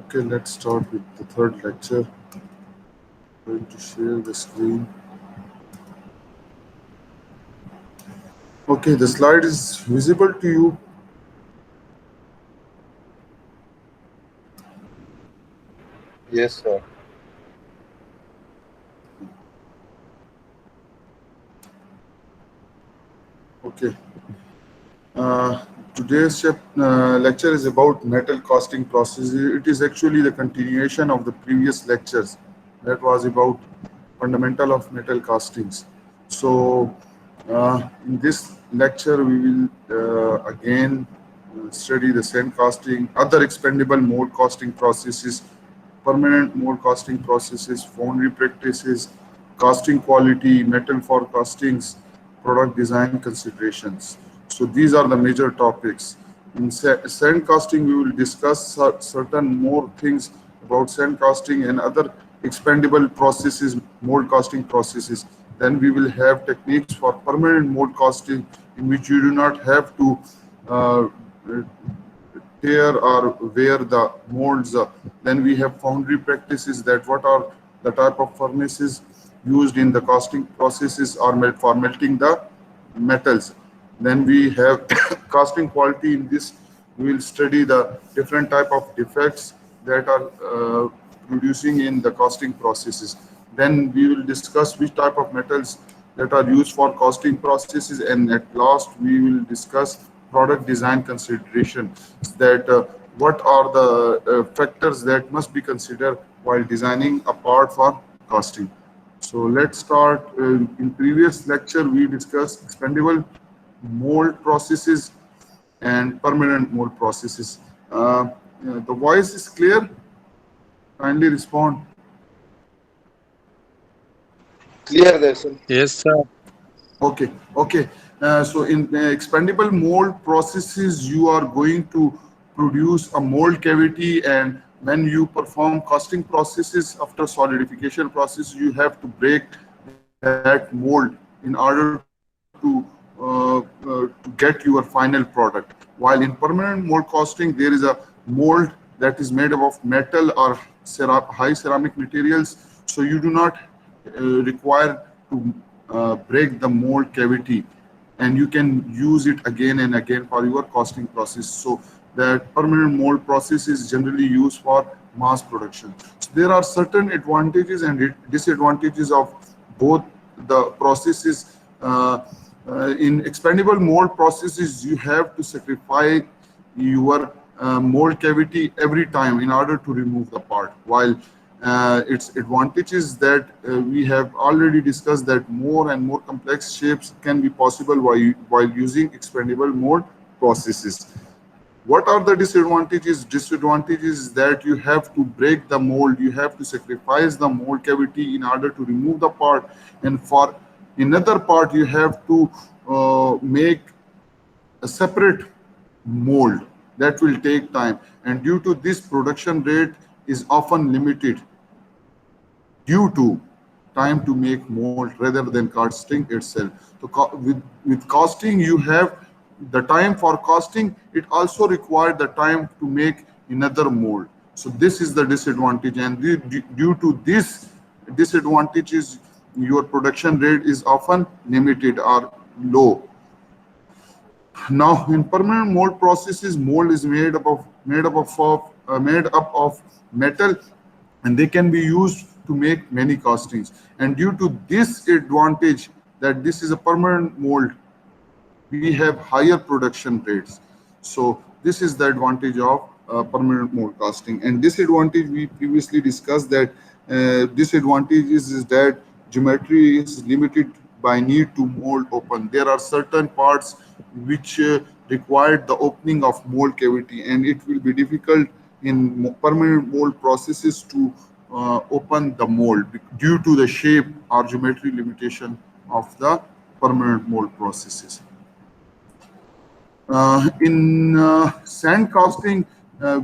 Okay, let's start with the third lecture. I'm going to share the screen. Okay, the slide is visible to you. Yes, sir. Okay. Today's lecture is about metal casting process. It is actually the continuation of the previous lectures that was about fundamental of metal castings. So, in this lecture, we will again study the sand casting, other expandable mold casting processes, permanent mold casting processes, foundry practices, casting quality, metal for castings, product design considerations. So these are the major topics. In sand casting, we will discuss certain more things about sand casting and other expandable processes, mold casting processes. Then we will have techniques for permanent mold casting, in which you do not have to uh, tear or wear the molds. Then we have foundry practices, that what are the type of furnaces used in the casting processes or for melting the metals. Then we have casting quality. In this, we will study the different type of defects that are producing in the casting processes. Then we will discuss which type of metals that are used for casting processes, and at last we will discuss product design consideration, that what are the factors that must be considered while designing a part for casting. So let's start. In previous lecture, we discussed expandable mold processes and permanent mold processes. The voice is clear. Kindly respond. Clear, Darshan. Yes, sir. Okay, okay. So in expandable mold processes, you are going to produce a mold cavity, and when you perform casting processes after solidification process, you have to break that mold in order to get your final product. While in permanent mold casting, there is a mold that is made up of metal or high ceramic materials, so you do not require to break the mold cavity, and you can use it again and again for your casting process. So that permanent mold process is generally used for mass production. So there are certain advantages and disadvantages of both the processes. In expandable mold processes, you have to sacrifice your mold cavity every time in order to remove the part. While its advantages that we have already discussed, that more and more complex shapes can be possible while using expandable mold processes. What are the disadvantages? Disadvantages is that you have to break the mold, you have to sacrifice the mold cavity in order to remove the part, and for another part you have to make a separate mold. That will take time, and due to this, production rate is often limited due to time to make mold rather than casting itself. So with casting, you have the time for casting. It also required the time to make another mold. So this is the disadvantage, and due to this disadvantages, your production rate is often limited or low. Now, in permanent mold processes, mold is made up of metal, and they can be used to make many castings. And due to this advantage, that this is a permanent mold, we have higher production rates. So this is the advantage of permanent mold casting. And disadvantage, we previously discussed that disadvantage is that geometry is limited by need to mold open. There are certain parts which require the opening of mold cavity, and it will be difficult in permanent mold processes to open the mold due to the shape or geometry limitation of the permanent mold processes. In sand casting,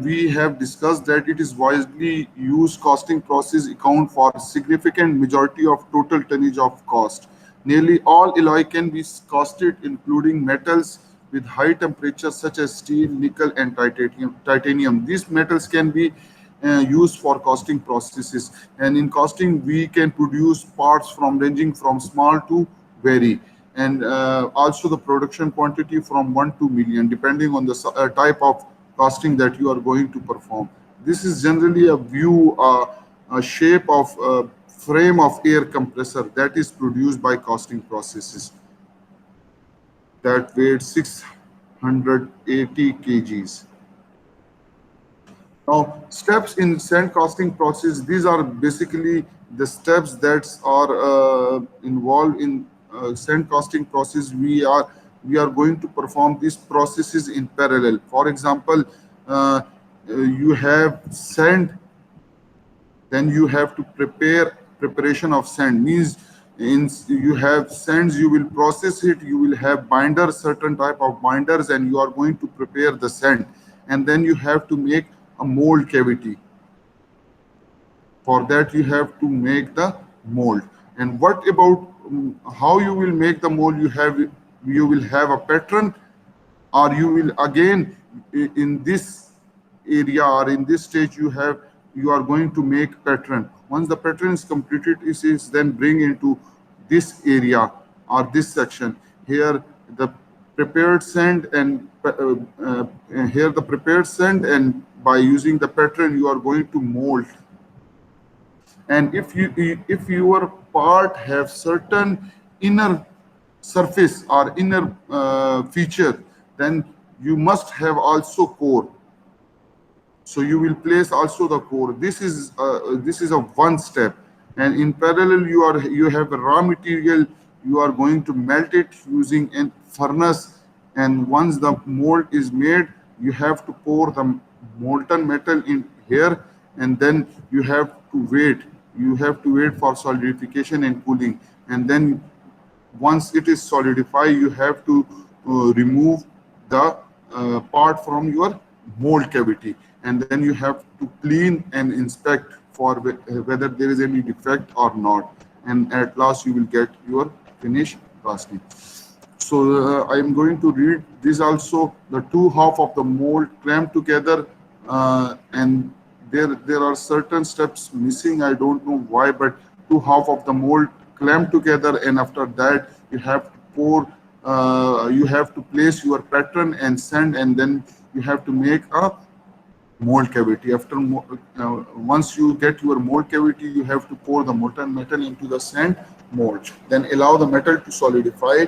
we have discussed that it is widely used casting process account for significant majority of total tonnage of cost. Nearly all alloy can be casted, including metals with high temperatures such as steel, nickel, and titanium. These metals can be used for casting processes. And in casting, we can produce parts from ranging from small to very, and also the production quantity from 1 to million, depending on the type of casting that you are going to perform. This is generally a view, a shape of frame of air compressor that is produced by casting processes that weighed 680 kgs. Now, steps in sand casting process, these are basically the steps that are involved in sand casting process. We are going to perform these processes in parallel. For example, you have sand, then you have to preparation of sand, means you have sands, you will process it, you will have binders, certain type of binders, and you are going to prepare the sand, and then you have to make a mold cavity. For that you have to make the mold. And what about how you will make the mold? You will have a pattern, or you will again in this area or in this stage you are going to make pattern. Once the pattern is completed, it is then bring into this area or this section. Here the prepared sand, and here the prepared sand, and by using the pattern you are going to mold. And if your part have certain inner surface or inner feature, then you must have also core. So you will place also the core. This is a one step, and in parallel you have a raw material. You are going to melt it using a furnace, and once the mold is made, you have to pour the molten metal in here, and then you have to wait. You have to wait for solidification and cooling, and then once it is solidified, you have to remove the part from your mold cavity, and then you have to clean and inspect for whether there is any defect or not, and at last you will get your finished casting. So I am going to read this also. The two half of the mold clamped together, and there are certain steps missing. I don't know why, but two half of the mold clamped together, and after that you have to pour. You have to place your pattern and sand, and then you have to make a mold cavity. Once you get your mold cavity, you have to pour the molten metal into the sand mold. Then allow the metal to solidify.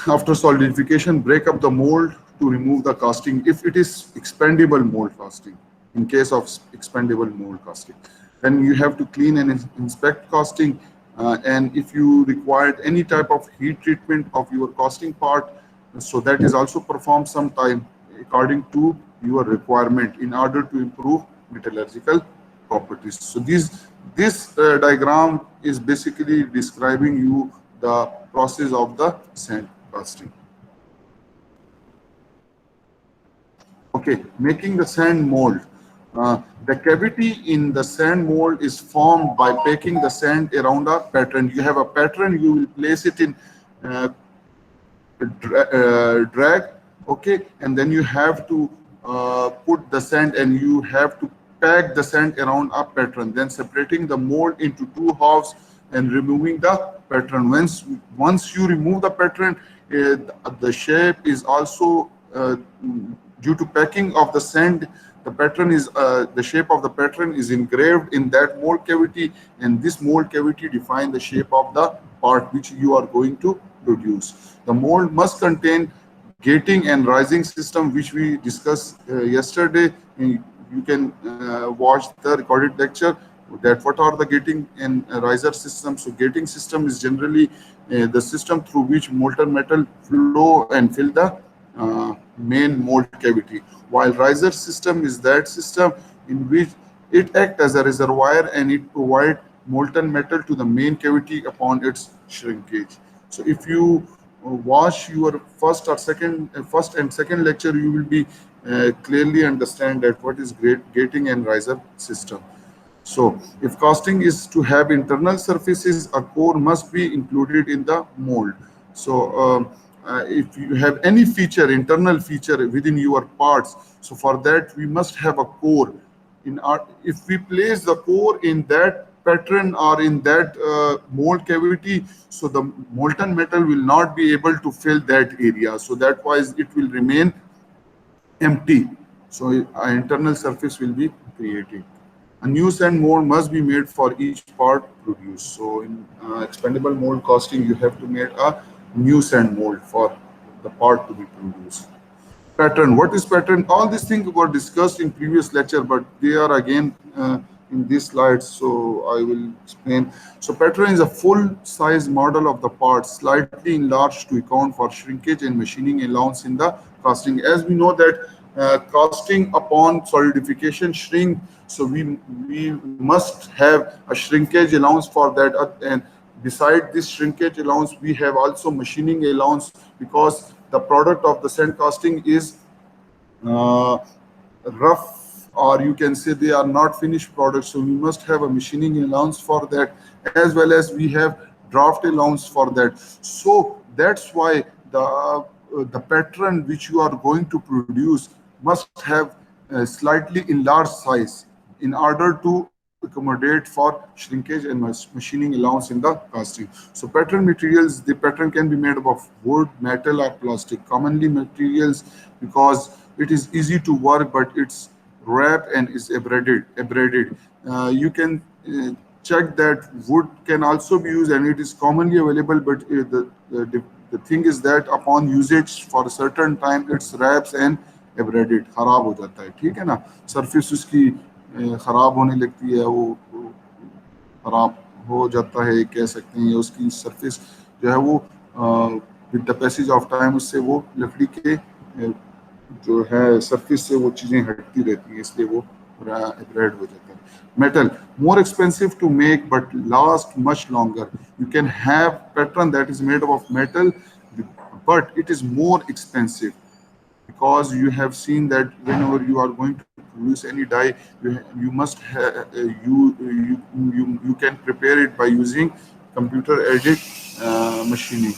After solidification, break up the mold to remove the casting. If it is expandable mold casting, in case of expandable mold casting, then you have to clean and inspect casting. And if you required any type of heat treatment of your casting part, so that is also performed sometime according to your requirement in order to improve metallurgical properties. So this diagram is basically describing you the process of the sand casting. Okay, making the sand mold. The cavity in the sand mold is formed by packing the sand around a pattern. You have a pattern, you will place it in drag, okay, and then you have to put the sand, and you have to pack the sand around a pattern, then separating the mold into two halves and removing the pattern. Once you remove the pattern, the shape is also due to packing of the sand. The pattern is the shape of the pattern is engraved in that mold cavity, and this mold cavity defines the shape of the part which you are going to produce. The mold must contain gating and rising system, which we discussed yesterday. You can watch the recorded lecture that what are the gating and riser systems. So gating system is generally the system through which molten metal flow and fill the main mold cavity, while riser system is that system in which it acts as a reservoir and it provides molten metal to the main cavity upon its shrinkage. So if you watch your first and second lecture, you will be clearly understand that what is gating and riser system. So if casting is to have internal surfaces, a core must be included in the mold. So if you have any internal feature within your parts, so for that we must have a core. if we place the core in that pattern or in that mold cavity, so the molten metal will not be able to fill that area. So that wise it will remain empty. So an internal surface will be created. A new sand mold must be made for each part produced. So in expandable mold casting, you have to make a new sand mold for the part to be produced. Pattern. What is pattern? All these things were discussed in previous lecture, but they are again in these slides. So I will explain. So pattern is a full size model of the part, slightly enlarged to account for shrinkage and machining allowance in the casting. As we know that casting upon solidification shrink, so we must have a shrinkage allowance for that, and beside this shrinkage allowance, we have also machining allowance, because the product of the sand casting is uh, rough, or you can say they are not finished products. So we must have a machining allowance for that, as well as we have draft allowance for that. So that's why the pattern which you are going to produce must have a slightly enlarged size in order to accommodate for shrinkage and machining allowance in the casting. So pattern materials, the pattern can be made up of wood, metal, or plastic. Commonly materials, because it is easy to work, but it's wrap and is abraded. You can check that wood can also be used and it is commonly available, but the thing is that upon usage for a certain time, it's wraps and abraded, खराब हो जाता है, ठीक है ना, surface उसकी खराब होने लगती है, वो खराब हो जाता है, कह सकते हैं, उसकी सरफेस जो है वो with the passage of time उससे वो लकड़ी के जो है सरफेस से वो चीजें हटती रहती हैं, इसलिए वो एब्रेड हो जाता है. Metal, more expensive to make but last much longer. You can have pattern that is made up of metal, but it is more expensive, because you have seen that whenever you are going to produce any dye, you must have you can prepare it by using computer aided machining.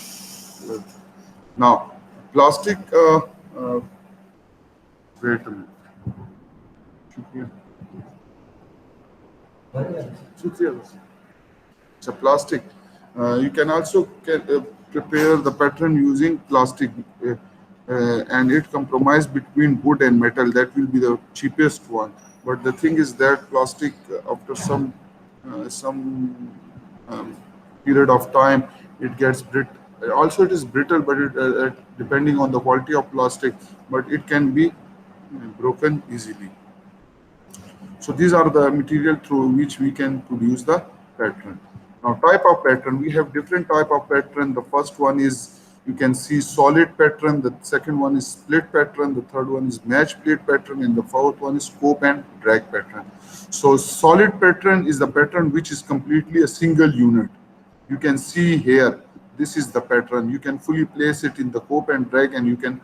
Now plastic wait a minute. It's a plastic. You can also prepare the pattern using plastic, and it compromise between wood and metal. That will be the cheapest one. But the thing is that plastic, after some period of time, it gets brittle. Also, it is brittle, but depending on the quality of plastic, but it can be broken easily. So these are the material through which we can produce the pattern. Now type of pattern, we have different type of pattern. The first one is, you can see, solid pattern. The second one is split pattern. The third one is match plate pattern, and the fourth one is scope and drag pattern. So solid pattern is the pattern which is completely a single unit. You can see here, this is the pattern. You can fully place it in the scope and drag, and you can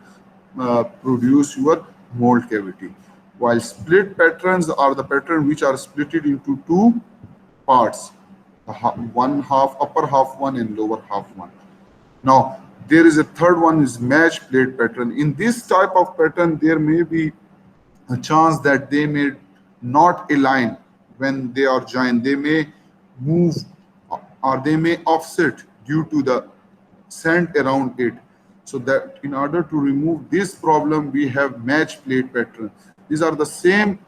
produce your mold cavity. While split patterns are the pattern which are splitted into two parts, one half, upper half one and lower half one. Now there is a third one is match plate pattern. In this type of pattern, there may be a chance that they may not align when they are joined. They may move or they may offset due to the sand around it. So that in order to remove this problem, we have match plate pattern. These are the same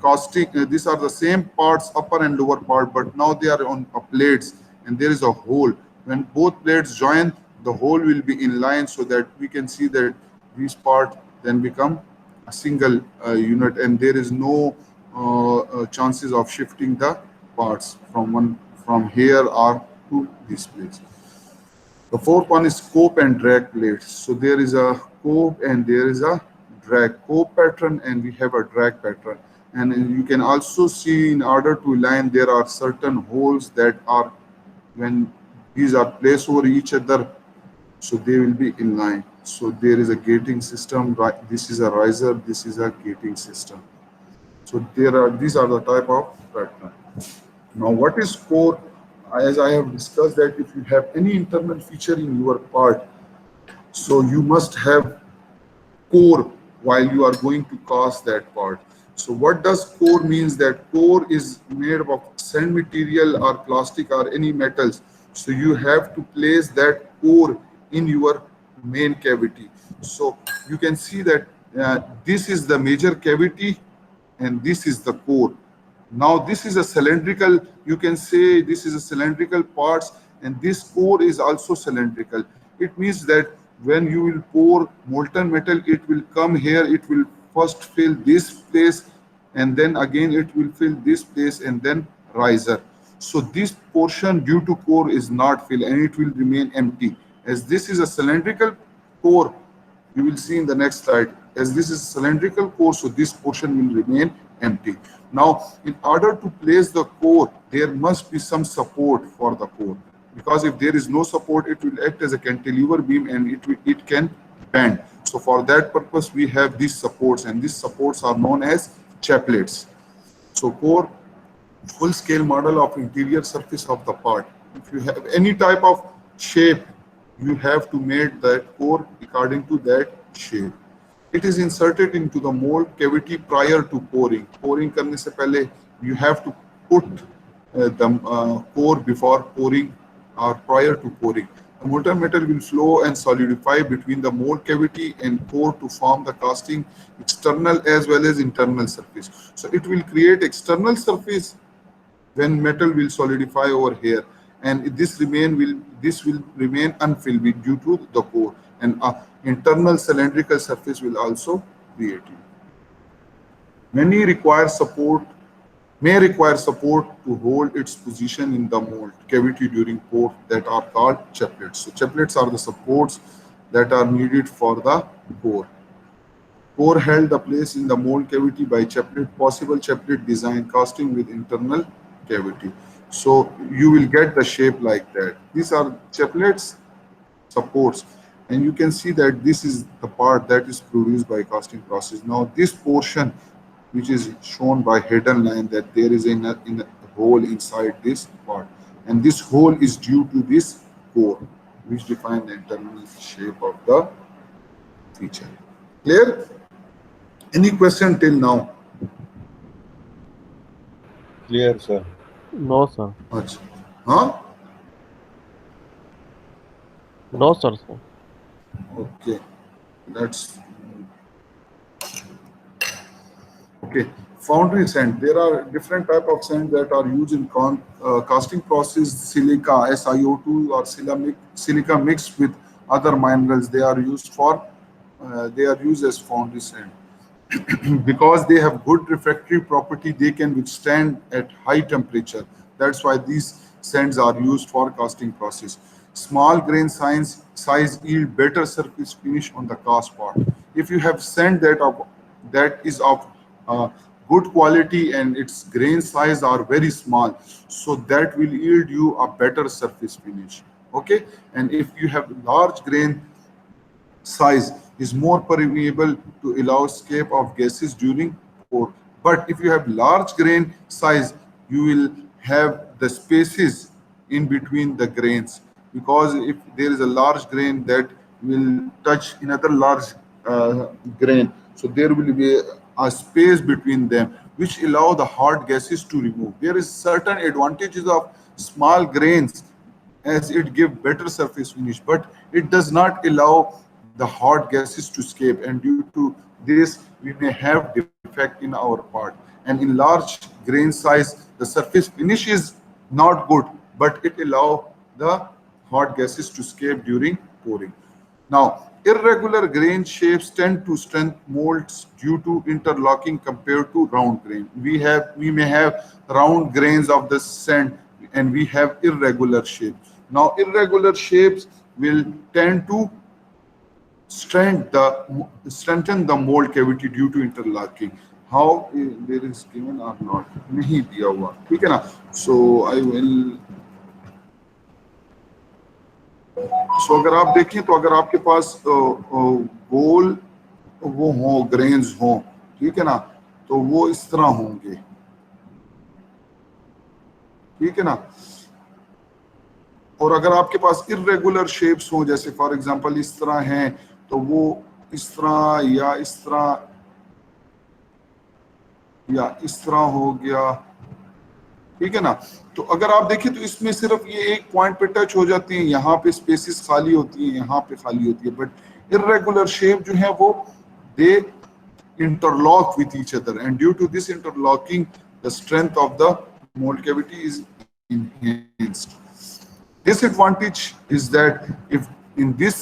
casting. These are the same parts, upper and lower part, but now they are on plates, and there is a hole. When both plates join, the hole will be in line, so that we can see that these parts then become a single unit, and there is no chances of shifting the parts from here or to this place. The fourth one is scope and drag plates. So there is a scope and there is a drag. Scope pattern and we have a drag pattern. And you can also see, in order to align, there are certain holes that are, when these are placed over each other, so they will be in line. So there is a gating system, right? This is a riser, this is a gating system. So these are the type of pattern. Now what is core? As I have discussed, that if you have any internal feature in your part, so you must have core while you are going to cast that part. So what does core means? That core is made of sand material or plastic or any metals. So you have to place that core in your main cavity. So you can see that this is the major cavity and this is the core. Now this is a cylindrical, you can say this is a cylindrical parts, and this core is also cylindrical. It means that when you will pour molten metal, it will come here, it will first fill this place, and then again it will fill this place and then riser. So this portion due to core is not filled and it will remain empty. As this is a cylindrical core, you will see in the next slide, as this is cylindrical core, so this portion will remain empty. Now, in order to place the core, there must be some support for the core, because if there is no support, it will act as a cantilever beam and it can bend. So for that purpose, we have these supports, and these supports are known as chaplets. So core, full scale model of interior surface of the part. If you have any type of shape, you have to make that core according to that shape. It is inserted into the mold cavity prior to pouring. Pouring करने से पहले you have to put the core before pouring or prior to pouring. The molten metal will flow and solidify between the mold cavity and core to form the casting external as well as internal surface. So it will create external surface when metal will solidify over here, and this will remain unfilled due to the core, and internal cylindrical surface will also create it. May require support to hold its position in the mold cavity during pour, that are called chaplets. So chaplets are the supports that are needed for the core. Core held the place in the mold cavity by chaplet, possible chaplet design casting with internal cavity. So you will get the shape like that. These are chaplets, supports, and you can see that this is the part that is produced by casting process. Now this portion, which is shown by hidden line, that there is in a hole inside this part, and this hole is due to this core, which define the internal shape of the feature. Clear? Any question till now? Clear, sir. No, sir. Achha. Huh? No, sir. Okay. That's okay. Foundry sand. There are different type of sand that are used in casting process. Silica, SiO2, or silica mixed with other minerals. They are used for. They are used as foundry sand. Because they have good refractory property, they can withstand at high temperature. That's why these sands are used for casting process. Small grain size yield better surface finish on the cast part. If you have sand that is of good quality and its grain size are very small, so that will yield you a better surface finish. Okay, and if you have large grain size, is more permeable to allow escape of gases during pour. But if you have large grain size, you will have the spaces in between the grains, because if there is a large grain that will touch another large grain, so there will be a space between them, which allow the hot gases to remove. There is certain advantages of small grains, as it give better surface finish, but it does not allow the hot gases to escape, and due to this we may have defect in our part. And in large grain size, the surface finish is not good, but it allow the hot gases to escape during pouring. Now, irregular grain shapes tend to strengthen molds due to interlocking compared to round grain. We may have round grains of the sand, and we have irregular shapes. Now, irregular shapes will tend to strengthen the mold cavity due to interlocking. How there is given or not? नहीं दिया हुआ, ठीक है ना? So I will. So अगर आप देखें तो अगर आपके पास गोल वो हो, ग्रेन्स हो, ठीक है ना, तो वो इस तरह होंगे, ठीक है ना. और अगर आपके पास इरेगुलर शेप्स हो, जैसे फॉर एग्जांपल इस तरह हैं, तो वो इस तरह या इस तरह या इस तरह हो गया, ठीक है ना। तो अगर आप देखें तो इसमें सिर्फ ये एक पॉइंट पे टच हो जाती हैं, यहाँ पे स्पेसेस खाली होती हैं, यहाँ पे खाली होती है, बट इर्रेगुलर शेप जो है वो दे interlock with each other, and due to this interlocking the strength of the mold cavity is enhanced. Disadvantage is that if in this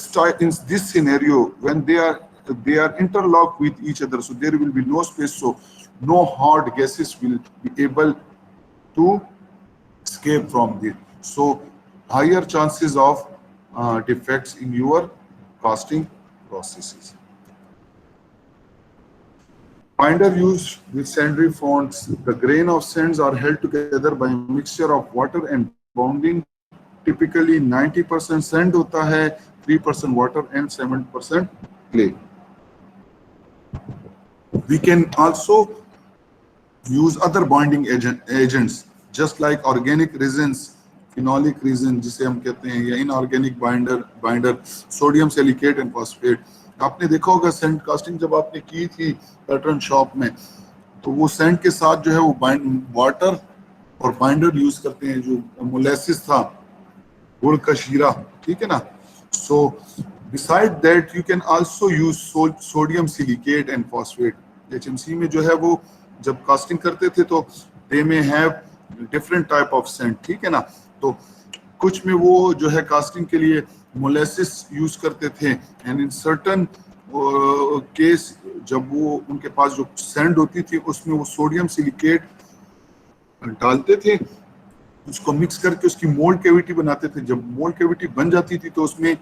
scenario when they are interlocked with each other, so there will be no space, so no hard gases will be able to escape from it, so higher chances of defects in your casting processes. Binder used with sandry fonts. The grain of sands are held together by a mixture of water and bounding. Typically 90% sand होता है, 3% water and 7% clay. We can also use other bonding agents just like organic resins, phenolic resin जिसे हम कहते हैं, या inorganic binder, sodium silicate and phosphate. आपने देखा होगा सैंड कास्टिंग जब आपने की थी पैटर्न शॉप में, तो वो सैंड के साथ जो है वो वाटर और बाइंडर यूज करते हैं, जो मोलेसिस था, गुड़ का शीरा, ठीक है ना। So beside that you can also use sodium silicate and phosphate. HMC में जो है वो जब कास्टिंग करते थे तो दे में have different type of sand, ठीक है ना। तो कुछ में वो जो है कास्टिंग के लिए मोलेसिस यूज करते थे, एंड इन सर्टन केस जब वो उनके पास जो सैंड होती थी उसमें वो सोडियम सिलिकेट डालते थे, उसको मिक्स करके उसकी मोल्ड कैविटी बनाते थे। जब मोल्ड कैविटी बन जाती थी तो उसमें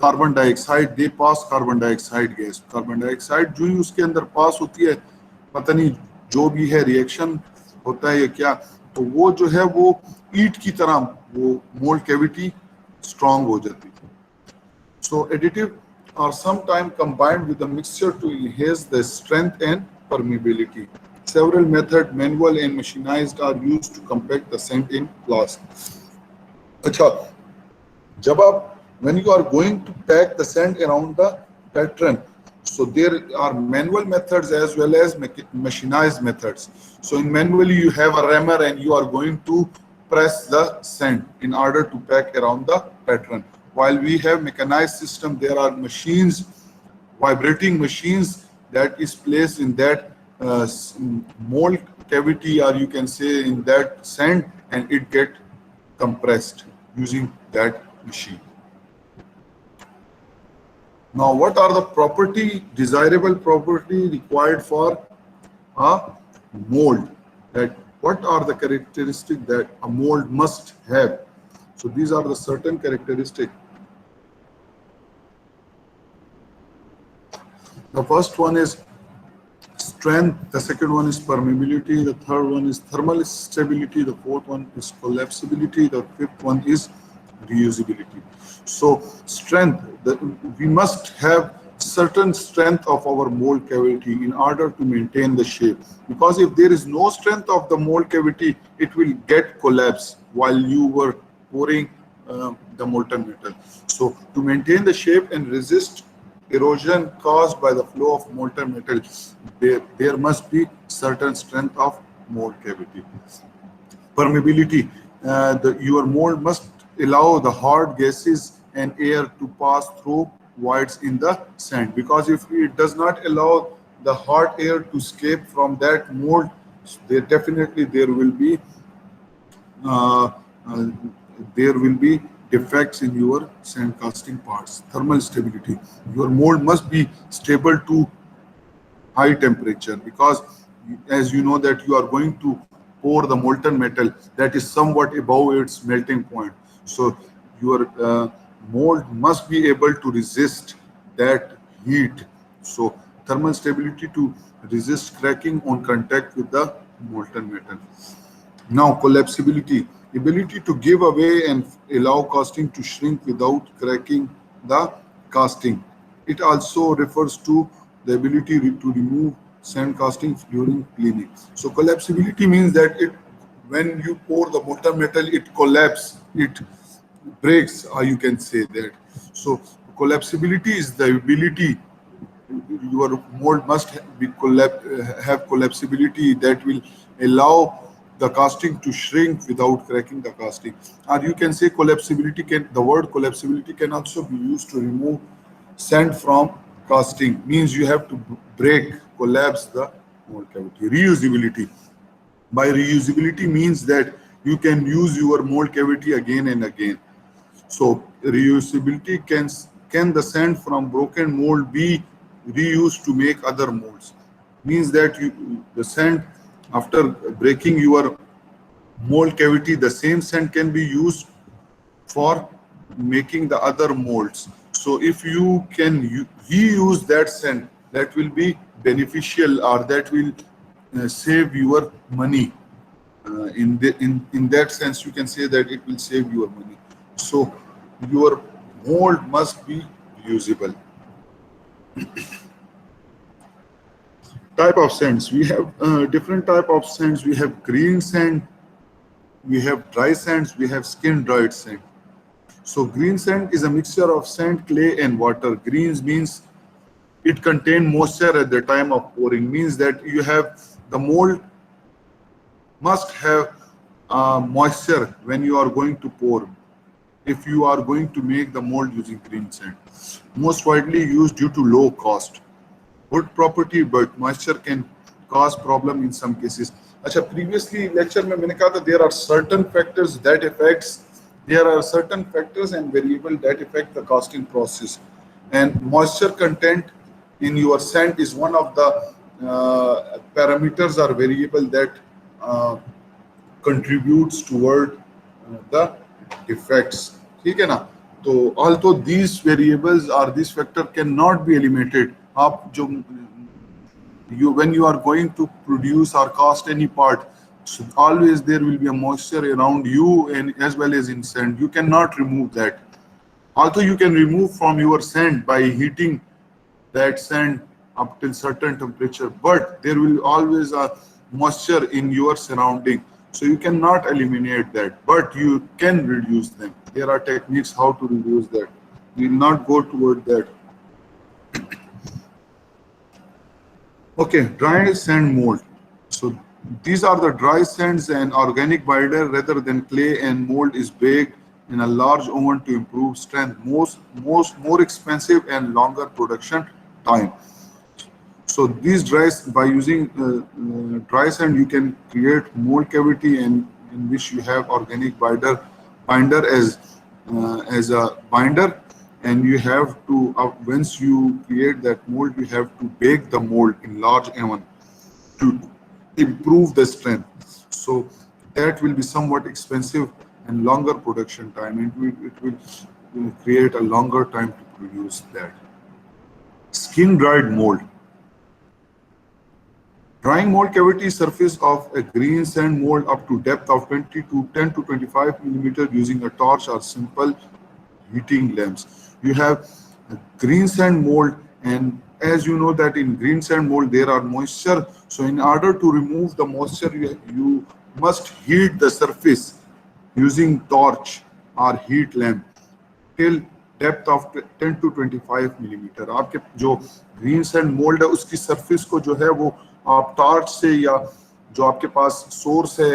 carbon dioxide, they pass carbon dioxide gas, carbon dioxide जो ही उसके अंदर पास होती है, पता नहीं जो भी है रिएक्शन होता है या क्या, तो वो जो है वो ईंट की तरह वो मोल्ड कैविटी स्ट्रांग हो जाती थी। सो additive are sometimes combined with the mixture to enhance the strength and permeability. Several methods, manual and machinized, are used to compact the sand in glass. अच्छा, जब आप when you are going to pack the sand around the pattern, so there are manual methods as well as machinized methods. So in manually you have a rammer and you are going to press the sand in order to pack around the pattern. While we have mechanized system, there are machines, vibrating machines that is placed in that mold cavity, or you can say in that sand, and it get compressed using that machine. Now, what are the desirable property required for a mold? That what are the characteristics that a mold must have? So these are the certain characteristics. The first one is strength, the second one is permeability, the third one is thermal stability, the fourth one is collapsibility, the fifth one is reusability. So strength, we must have certain strength of our mold cavity in order to maintain the shape, because if there is no strength of the mold cavity, it will get collapsed while you were pouring the molten metal. So to maintain the shape and resist erosion caused by the flow of molten metal, there must be certain strength of mold cavity. Permeability, your mold must allow the hard gases and air to pass through voids in the sand, because if it does not allow the hot air to escape from that mold, there will be defects in your sand casting parts. Thermal stability, your mold must be stable to high temperature, because as you know that you are going to pour the molten metal that is somewhat above its melting point, so your mold must be able to resist that heat. So thermal stability to resist cracking on contact with the molten metal. Now collapsibility, ability to give away and allow casting to shrink without cracking the casting. It also refers to the ability to remove sand castings during cleaning. So collapsibility means that when you pour the molten metal, it collapses, it breaks, or you can say that. So collapsibility is the ability your mold must have collapsibility that will allow the casting to shrink without cracking the casting. Or you can say collapsibility can, the word collapsibility can also be used to remove sand from casting. Means you have to break, collapse the mold cavity. Reusability. By reusability means that you can use your mold cavity again and again. So reusability can the sand from broken mold be reused to make other molds? Means that the sand after breaking your mold cavity, the same sand can be used for making the other molds. So if you can reuse that sand, that will be beneficial, or that will save your money. In that sense, you can say that it will save your money. So your mold must be reusable. Type of sands, we have different type of sands. We have green sand, we have dry sands, we have skin dried sand. So green sand is a mixture of sand, clay and water. Greens means it contains moisture at the time of pouring. Means that you have the mold must have moisture when you are going to pour, if you are going to make the mold using green sand. Most widely used due to low cost. Good property, but moisture can cause problem in some cases. अच्छा, previously lecture में मैंने कहा था there are certain factors that affects, there are certain factors and variable that affect the casting process, and moisture content in your sand is one of the parameters or variable that contributes toward the effects. ठीक है ना? तो although these variables or this factor cannot be eliminated, आप जो when you are going to produce or cast any part, so always there will be a moisture around you and as well as in sand. You cannot remove that. Although you can remove from your sand by heating that sand up till certain temperature, but there will always a moisture in your surrounding. So you cannot eliminate that, but you can reduce them. There are techniques how to reduce that. We will not go toward that. Okay, dry sand mold. So these are the dry sands, and organic binder rather than clay, and mold is baked in a large oven to improve strength. More expensive and longer production time. So these by using dry sand, you can create mold cavity, and in which you have organic binder as a binder, and you have to once you create that mold, you have to bake the mold in large oven to improve the strength. So that will be somewhat expensive and longer production time, and it will create a longer time to produce that. Skin dried mold. Drying mold cavity surface of a green sand mold up to depth of 10 to 25 millimeter using a torch or simple heating lamps. You have a green sand mold, and as you know that in green sand mold there are moisture. So in order to remove the moisture, you must heat the surface using torch or heat lamp till depth of 10 to 25 millimeter. आपके जो green sand mold है उसकी surface को जो है वो आप torch से या जो आपके पास सोर्स है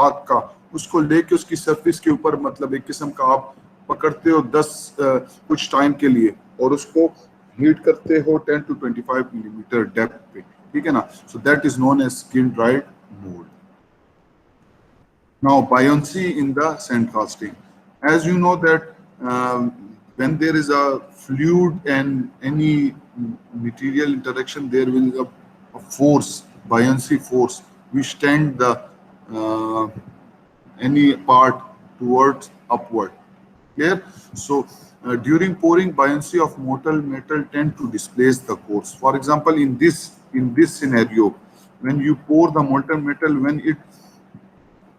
आग का, उसको लेके उसकी सरफेस के ऊपर मतलब एक किस्म का आप पकड़ते हो 10 कुछ टाइम के लिए, और उसको हीट करते हो 10 to 25 millimeter डेप्थ पे. ठीक है ना? So that is known as skin dried mold. Now buoyancy in the sand casting. As you know that when there is a fluid and any material interaction, there will be a force, buoyancy force, which tend the any part towards upward. Clear? So during pouring, buoyancy of molten metal tend to displace the cores. For example, in this scenario, when you pour the molten metal, when it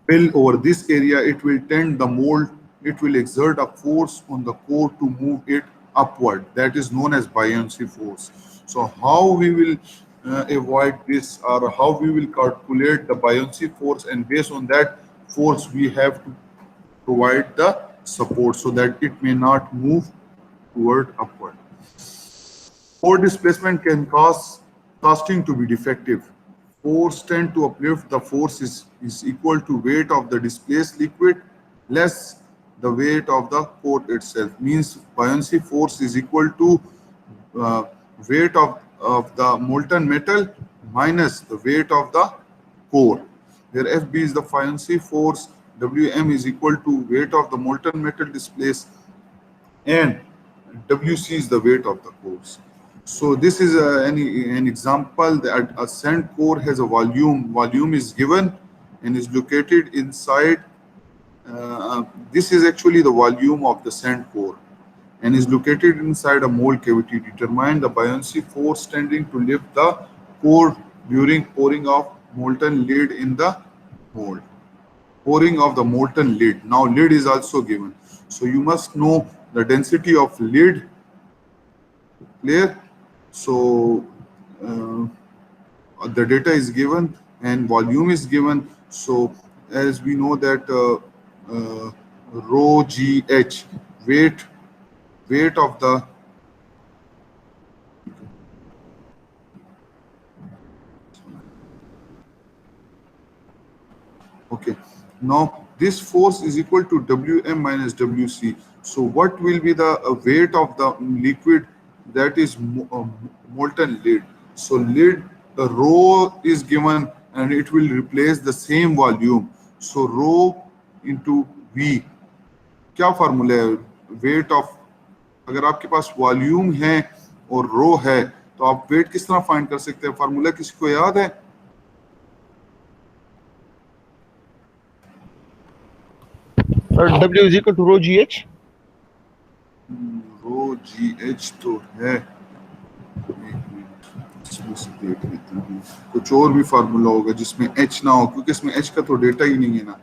fill over this area, it will tend the mold, it will exert a force on the core to move it upward. That is known as buoyancy force. So how we will avoid this, or how we will calculate the buoyancy force, and based on that force we have to provide the support so that it may not move toward upward. Pore displacement can cause casting to be defective. Force tend to uplift. The force is equal to weight of the displaced liquid less the weight of the core itself. Means buoyancy force is equal to uh, weight of the molten metal minus the weight of the core. Where Fb is the buoyancy force, Wm is equal to weight of the molten metal displaced, and Wc is the weight of the cores. So this is an example that a sand core has a volume. Volume is given and is located inside. This is actually the volume of the sand core and is located inside a mold cavity. Determine the buoyancy force tending to lift the core during pouring of molten lead in the mold. Pouring of the molten lead. Now lead is also given. So you must know the density of lead. Clear? So the data is given and volume is given. So as we know that rho gh, weight of the okay. Now this force is equal to Wm minus Wc. So what will be the weight of the liquid that is molten lead? So lead, the rho is given and it will replace the same volume. So rho into V. क्या formula है weight of? अगर आपके पास volume है और रो है तो आप wait किस तरह फाइंड कर सकते हैं? फार्मूला किसी को याद है? W is equal to rho GH. Rho G H तो है, एक मिनट इसमें से देख लेते हैं, कुछ और भी फार्मूला होगा जिसमें एच ना हो, क्योंकि इसमें एच का तो डेटा ही नहीं है ना।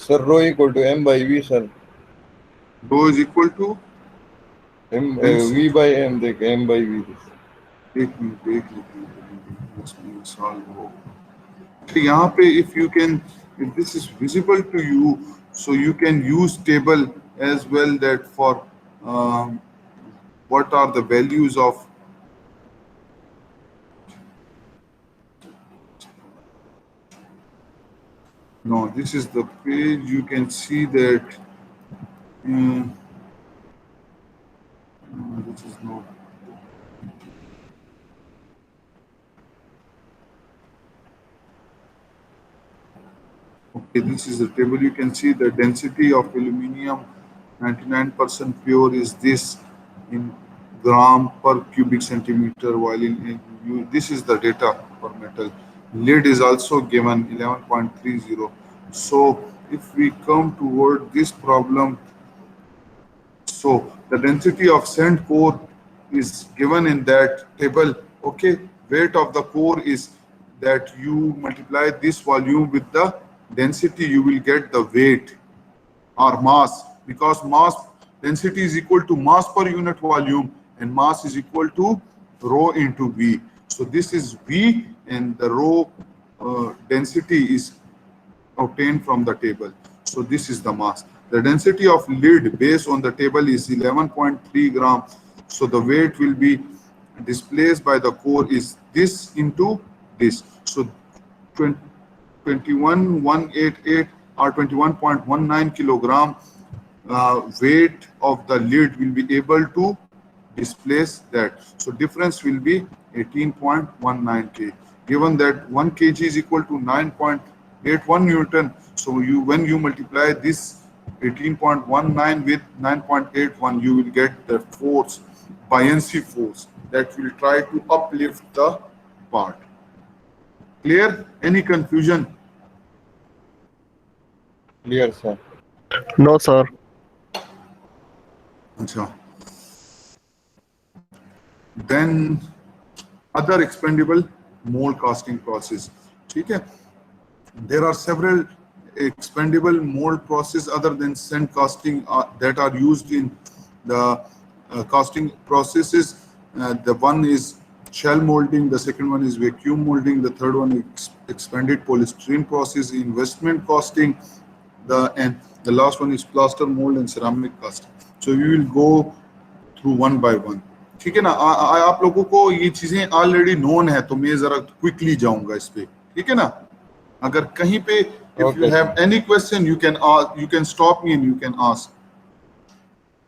Sir, rho equal to m by v, sir. Rho is equal to V by m, देख m by v. एक मिनट देख लेते हैं इसमें सॉल्व हो। तो यहाँ पे if you can, if this is visible to you, so you can use table as well that for what are the values of no, this is the page. You can see that this is not. Okay, this is the table. You can see the density of aluminium, 99% pure is this in gram per cubic centimeter, while this is the data for metal. Lead is also given 11.30. So if we come toward this problem, so the density of sand core is given in that table. Okay, weight of the core is that you multiply this volume with the density, you will get the weight or mass, because mass density is equal to mass per unit volume and mass is equal to rho into V. So this is V and the rho density is obtained from the table. So this is the mass. The density of lead based on the table is 11.3 gram. So the weight will be displaced by the core is this into this. So 21,188 or 21.19 kilogram weight of the lead will be able to displace that. So difference will be 18.19 kg. Given that 1 kg is equal to 9.81 Newton, so when you multiply this 18.19 with 9.81, you will get the force, buoyancy force, that will try to uplift the part. Clear? Any confusion? Clear, sir. No, sir. Achha. Then other expendable mold casting process. ठीक है? There are several expandable mold process other than sand casting that are used in the casting processes. The one is shell molding, the second one is vacuum molding, the third one is expanded polystyrene process, investment casting, and the last one is plaster mold and ceramic casting. So we will go through one by one. ठीक है ना? आप लोगों को ये चीजें already known है, तो मैं जरा क्विकली जाऊंगा इस पे, ठीक है ना? अगर कहीं पे if you Okay. have any question, you can ask, you can stop me and you can ask.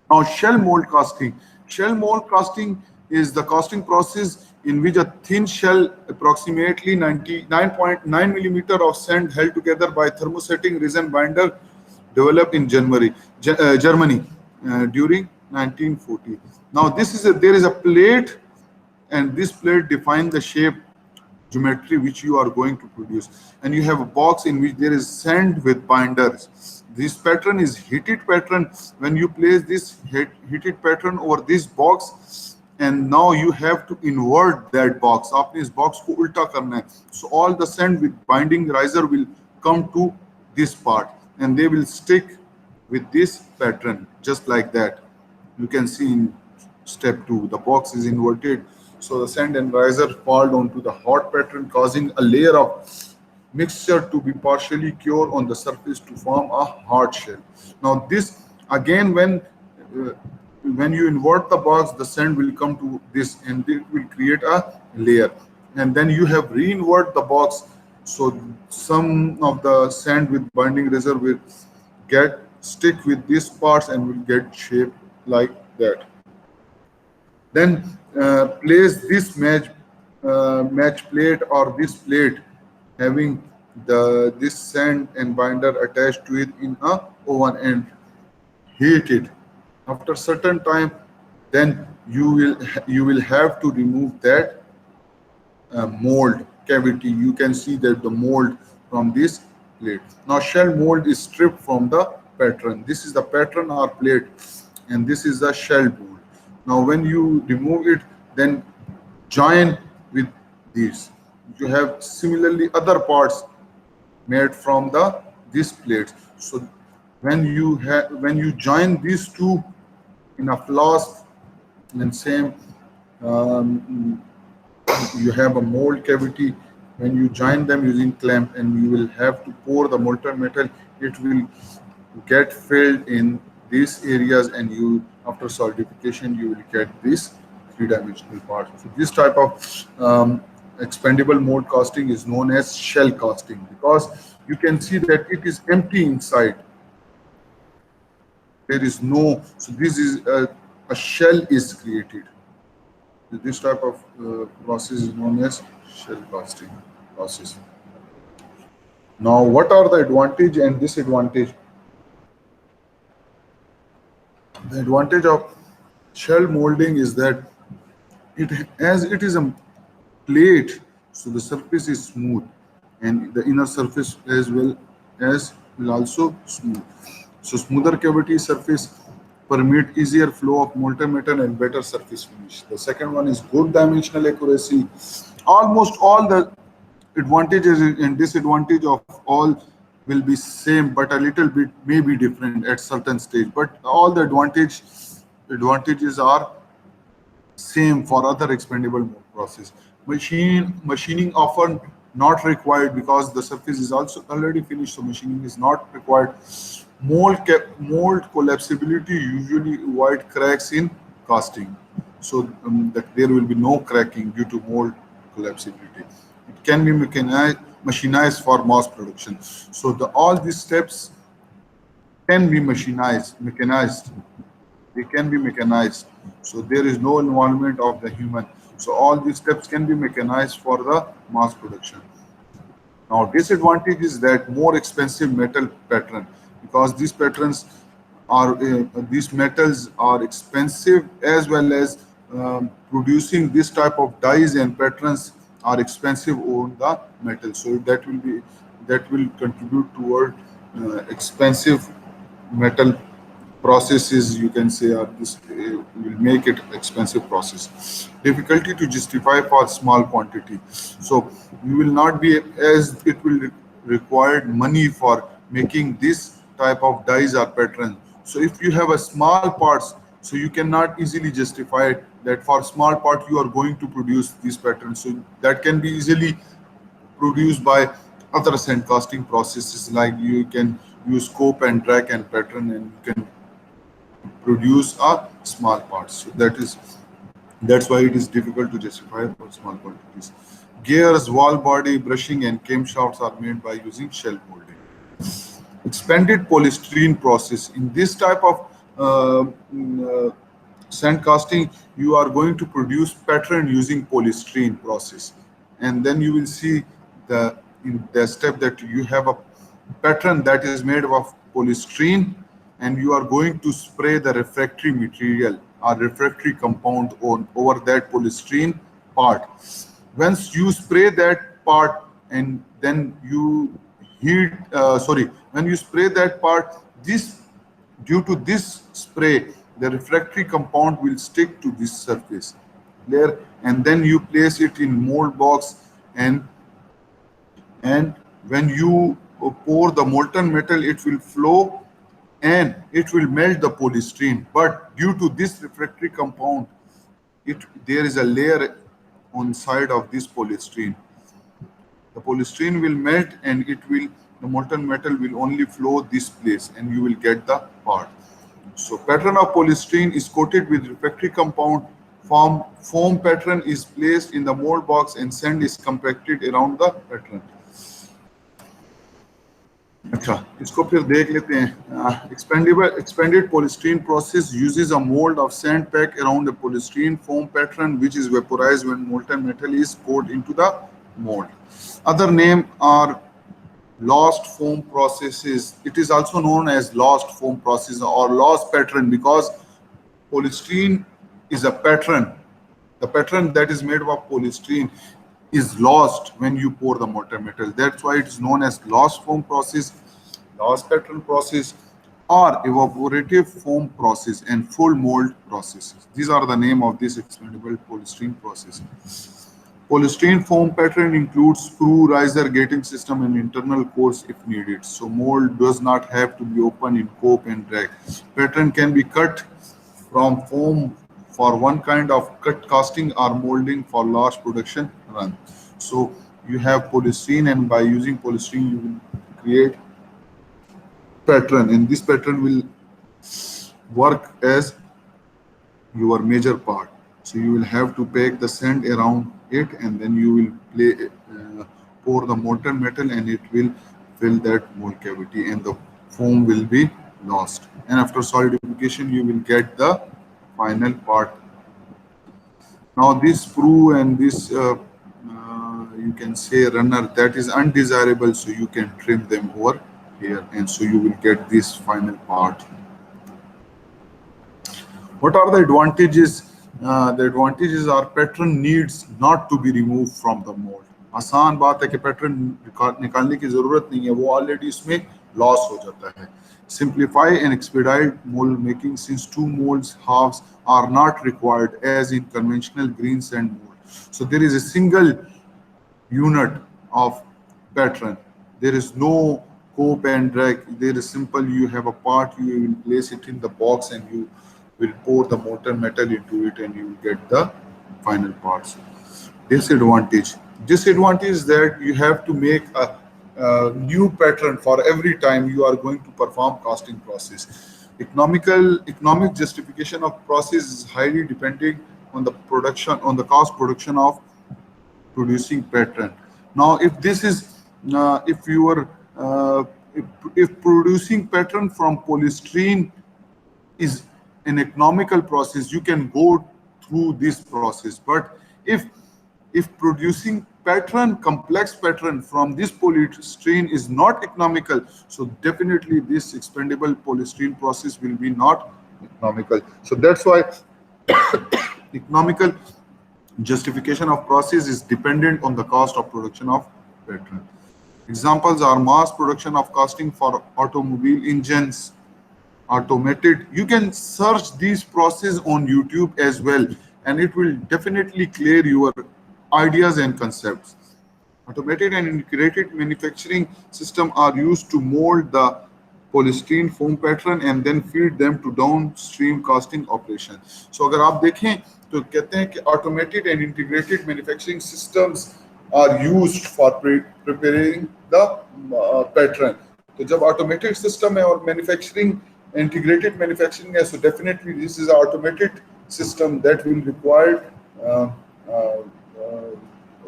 Now, shell mold casting. Shell mold casting is the casting process in which a thin shell, approximately 99.9 millimeter of sand held together by thermosetting resin binder, developed in Germany during 1940. Now, there is a plate, and this plate defines the shape geometry which you are going to produce, and you have a box in which there is sand with binders. This pattern is heated pattern. When you place this heated pattern over this box, and now you have to invert that box. आपने इस box को उल्टा करना है. So all the sand with binding riser will come to this part, and they will stick with this pattern just like that. You can see in step 2, the box is inverted. So the sand and riser fall onto the hot pattern, causing a layer of mixture to be partially cured on the surface to form a hard shell. Now this again, when you invert the box, the sand will come to this and it will create a layer. And then you have re-invert the box, so some of the sand with binding razor will stick with these parts and will get shaped like that. Then place this match plate or this plate having this sand and binder attached to it in a oven and heat it. After certain time, then you will have to remove that mold cavity. You can see that the mold from this plate. Now shell mold is stripped from the pattern. This is the pattern or plate, and this is the shell mold. Now when you remove it, then join with these. You have similarly other parts made from these plates. So when you join these two in a flask, then same you have a mold cavity. When you join them using clamp, and you will have to pour the molten metal, it will get filled in these areas, and you after solidification you will get this three-dimensional part. So this type of expandable mold casting is known as shell casting, because you can see that it is empty inside. There is no, so this is a shell is created. This type of process is known as shell casting process. Now, what are the advantage and disadvantage? The advantage of shell molding is that as it is a plate, so the surface is smooth, and the inner surface as well as will also smooth. So smoother cavity surface permit easier flow of molten metal and better surface finish. The second one is good dimensional accuracy. Almost all the advantages and disadvantage of all will be same, but a little bit may be different at certain stage. But all the advantages are same for other expandable mold process. Machining often not required because the surface is also already finished, so machining is not required. Mold collapsibility usually avoid cracks in casting, so that there will be no cracking due to mold collapsibility. It can be machinized for mass production. So all these steps can be mechanized. They can be mechanized. So there is no involvement of the human. So all these steps can be mechanized for the mass production. Now disadvantage is that more expensive metal pattern, because these patterns are these metals are expensive, as well as producing this type of dies and patterns are expensive on the metal. So that will contribute toward expensive metal processes, you can say, or this will make it expensive process. Difficulty to justify for small quantity. So you will not be, as it will required money for making this type of dies or pattern. So if you have a small parts, so you cannot easily justify that for small part you are going to produce this pattern. So that can be easily produced by other sand casting processes, like you can use scope and drag and pattern, and you can produce a small parts. So that's why it is difficult to justify for small quantities. Gears, wall body, brushing, and camshafts are made by using shell molding. Expanded polystyrene process. In this type of sand casting, you are going to produce pattern using polystyrene process, and then you will see in the step that you have a pattern that is made of polystyrene, and you are going to spray the refractory material or refractory compound over that polystyrene part. Once you spray that part and then you heat, when you spray that part, due to this spray, the refractory compound will stick to this surface layer, and then you place it in mold box, and when you pour the molten metal, it will flow and it will melt the polystyrene. But due to this refractory compound, there is a layer on side of this polystyrene. The polystyrene will melt, and the molten metal will only flow this place, and you will get the part. So pattern of polystyrene is coated with refractory compound. Foam pattern is placed in the mold box, and sand is compacted around the pattern. अच्छा, इसको फिर देख लेते हैं. Expanded polystyrene process uses a mold of sand pack around a polystyrene foam pattern, which is vaporized when molten metal is poured into the mold. Other name are lost foam processes. It is also known as lost foam process or lost pattern, because polystyrene is a pattern. The pattern that is made of polystyrene is lost when you pour the molten metal. That's why it is known as lost foam process, lost pattern process, or evaporative foam process and full mold processes. These are the name of this expandable polystyrene process. Polystyrene foam pattern includes screw, riser, gating system, and internal cores if needed. So mold does not have to be open in cope and drag. Pattern can be cut from foam for one kind of cut casting or molding for large production run. So you have polystyrene, and by using polystyrene you will create pattern, and this pattern will work as your major part. So you will have to pack the sand around it, and then you will pour the molten metal, and it will fill that mold cavity, and the foam will be lost. And after solidification, you will get the final part. Now this sprue and this you can say runner, that is undesirable, so you can trim them over here, and so you will get this final part. What are the advantages? The advantages are pattern needs not to be removed from the mold. आसान बात है कि pattern निकालने की जरूरत नहीं है, वो ऑलरेडी इसमें लॉस हो जाता है. Simplify and expedite mold making, since two molds halves are not required as in conventional green sand mold. So there is a single unit of pattern. There is no cope and drag. There is simple. You have a part. You will place it in the box, and you will pour the molten metal into it, and you will get the final parts. Disadvantage. Disadvantage is that you have to make a new pattern for every time you are going to perform casting process. Economic justification of process is highly depending on the cost production of producing pattern. Now, if this is if producing pattern from polystyrene is an economical process, you can go through this process. But if producing complex pattern from this polystyrene is not economical, so definitely this expandable polystyrene process will be not economical. So that's why economical justification of process is dependent on the cost of production of pattern. Examples are mass production of casting for automobile engines, automated. You can search these processes on YouTube as well, and it will definitely clear your ideas and concepts. Automated and integrated manufacturing system are used to mold the polystyrene foam pattern and then feed them to downstream casting operation. So अगर आप देखें तो कहते हैं कि automated and integrated manufacturing systems are used for preparing the pattern. तो जब automated system है और manufacturing integrated manufacturing है, so definitely this is an automated system that will require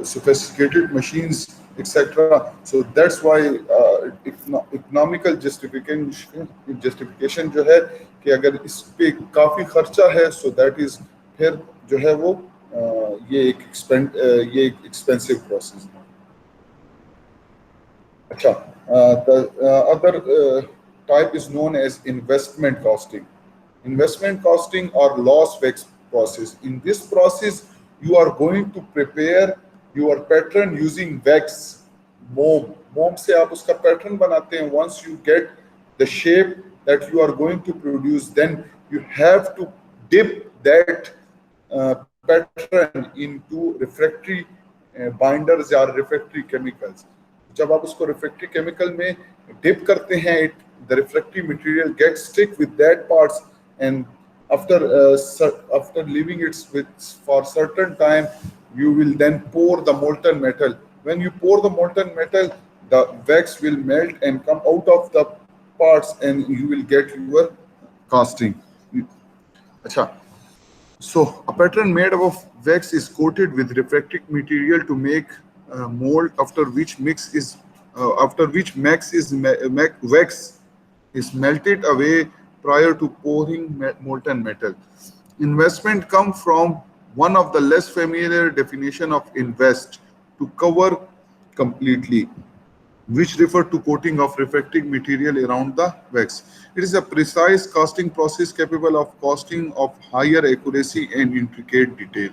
sophisticated machines, etc. So that's why economical justification जो है कि अगर इस पे काफी खर्चा है, so that is फिर जो है वो ये एक expensive process है. अच्छा, the other type is known as investment costing. Investment costing or loss wax process. In this process, you are going to prepare your pattern using wax, moam. Moam से आप उसका pattern बनाते हैं. Once you get the shape that you are going to produce, then you have to dip that pattern into refractory binders या refractory chemicals. जब आप उसको refractory chemical में dip करते हैं, the refractory material gets stick with that parts, and after leaving it for certain time, you will then pour the molten metal. When you pour the molten metal, the wax will melt and come out of the parts, and you will get your casting. Achha. So a pattern made up of wax is coated with refractory material to make mold, after which wax is melted away prior to pouring molten metal. Investment comes from one of the less familiar definition of invest, to cover completely, which refer to coating of refractory material around the wax. It is a precise casting process capable of casting of higher accuracy and intricate detail.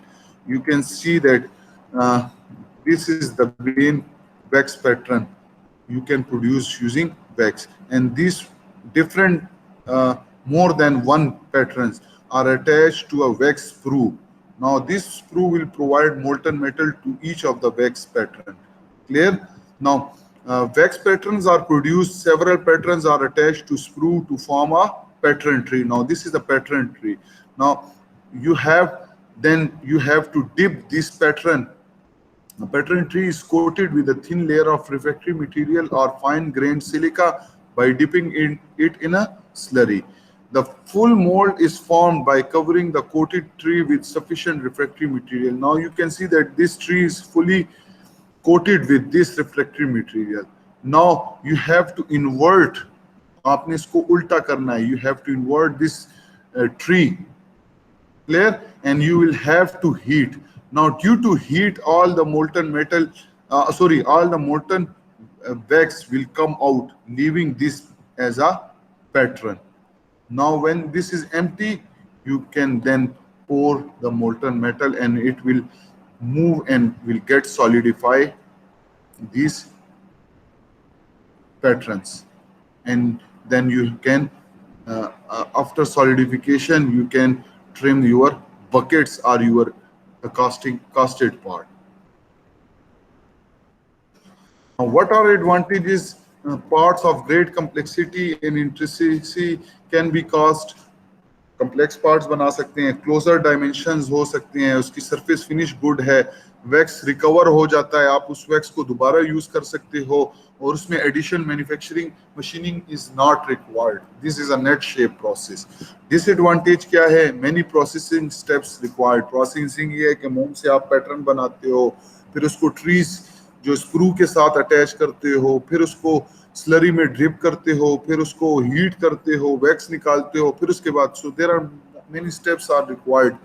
You can see that this is the main wax pattern you can produce using wax, and these different more than one patterns are attached to a wax sprue. Now this sprue will provide molten metal to each of the wax pattern. Clear? Now wax patterns are produced, several patterns are attached to sprue to form a pattern tree. Now this is the pattern tree. Now you have to dip this pattern. The pattern tree is coated with a thin layer of refractory material or fine-grained silica by dipping it in a slurry. The full mold is formed by covering the coated tree with sufficient refractory material. Now you can see that this tree is fully coated with this refractory material. Now you have to invert, आपने इसको उल्टा करना है. You have to invert this tree. Clear? And you will have to heat. Now due to heat, all the molten metal, all the molten wax will come out, leaving this as a pattern. Now when this is empty, you can then pour the molten metal and it will move and will get solidify these patterns, and then you can after solidification you can trim your buckets or your casted part. Now, what are advantages? Parts of great complexity and intricacy can be cast. Complex parts बना सकते हैं, closer dimensions हो सकते हैं, उसकी surface finish good है, wax recover हो जाता है, आप उस wax को दोबारा use कर सकते हो, और उसमें addition manufacturing machining is not required. This is a net shape process. Disadvantage क्या है? Many processing steps required. Processing ये है कि मोम से आप pattern बनाते हो, फिर उसको trees जो स्क्रू के साथ अटैच करते हो, फिर उसको स्लरी में ड्रिप करते हो, फिर उसको हीट करते हो, वैक्स निकालते हो, फिर उसके बाद so there are many steps are required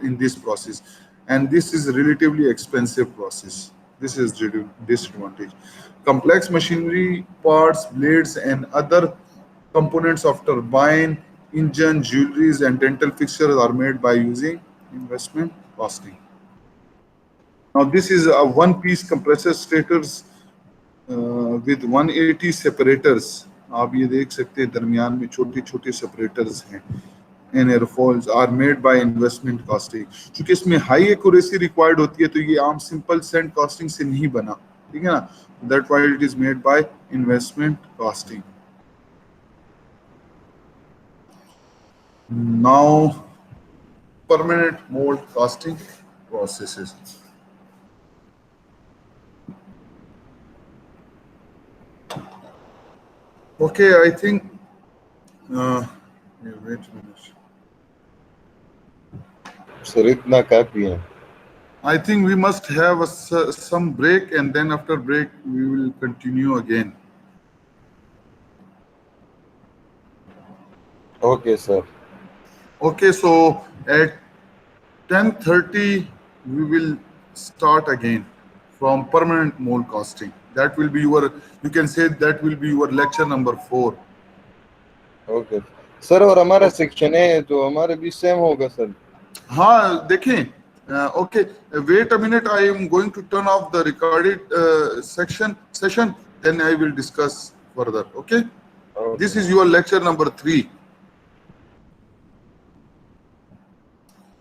in this process, and this is a relatively expensive process. This is disadvantage. Complex machinery parts, blades and other components of turbine, engine, jewelries and dental fixtures are made by using investment casting. Now this is a one-piece compressor stators with 180 separators. आप ये देख सकते हैं दरमियान में छोटे-छोटे separators हैं. And airfoils are made by investment casting. चूंकि इसमें high accuracy required होती है, तो ये आम simple sand casting से नहीं बना. ठीक है ना? That's why it is made by investment costing. Now, permanent mold casting processes. Okay, I think. Yeah, wait a minute. Sir इतना काफी है. I think we must have some break, and then after break we will continue again. Okay, sir. Okay, so at 10:30 we will start again from permanent mold casting. That will be your, you can say that will be your lecture number 4. Okay. Sir और हमारा section है तो हमारे भी same होगा sir. हाँ देखें. Okay, wait a minute. I am going to turn off the recorded session. Then I will discuss further. Okay. Okay. This is your lecture number 3.